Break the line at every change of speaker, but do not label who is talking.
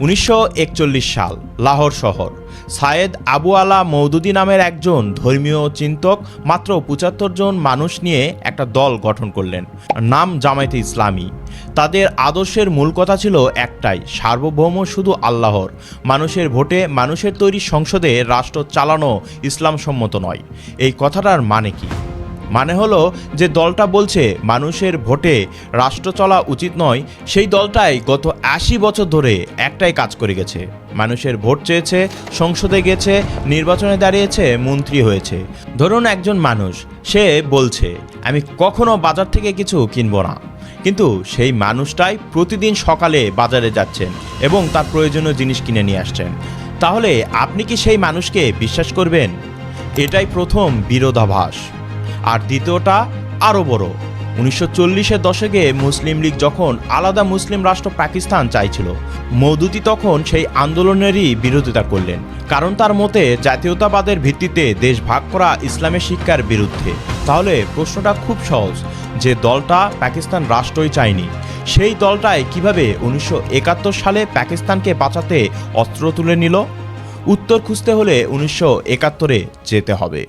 1941 সাল, লাহোর শহর। সায়েদ আবু আলা মওদুদি নামের একজন ধর্মীয় চিন্তক মাত্র ৭৫ জন মানুষ নিয়ে একটা দল গঠন করলেন, নাম জামায়াতে ইসলামী। তাদের আদর্শের মূল কথা ছিল একটাই, সার্বভৌম শুধু আল্লাহর। মানুষের ভোটে মানুষের তৈরি সংসদে রাষ্ট্র চালানো ইসলামসম্মত নয়। এই কথাটার মানে কি? মানে হলো যে দলটা বলছে মানুষের ভোটে রাষ্ট্র চলা উচিত নয়, সেই দলটাই গত ৮০ বছর ধরে একটাই কাজ করে গেছে। মানুষের ভোট চেয়েছে, সংসদে গেছে, নির্বাচনে দাঁড়িয়েছে, মন্ত্রী হয়েছে। ধরুন একজন মানুষ, সে বলছে আমি কখনো বাজার থেকে কিছু কিনবো না, কিন্তু সেই মানুষটাই প্রতিদিন সকালে বাজারে যাচ্ছেন এবং তার প্রয়োজনীয় জিনিস কিনে নিয়ে আসছেন। তাহলে আপনি কি সেই মানুষকে বিশ্বাস করবেন? এটাই প্রথম বিরোধাভাস। আর দ্বিতীয়টা আরও বড়। 1940-এর দশকে মুসলিম লীগ যখন আলাদা মুসলিম রাষ্ট্র পাকিস্তান চাইছিল, মওদুদি তখন সেই আন্দোলনেরই বিরোধিতা করলেন, কারণ তার মতে জাতীয়তাবাদের ভিত্তিতে দেশ ভাগ করা ইসলামের শিক্ষার বিরুদ্ধে। তাহলে প্রশ্নটা খুব সহজ, যে দলটা পাকিস্তান রাষ্ট্রই চায়নি, সেই দলটাই কিভাবে 1971 সালে পাকিস্তানকে বাঁচাতে অস্ত্র তুলে নিল? উত্তর খুঁজতে হলে 1971-এ যেতে হবে।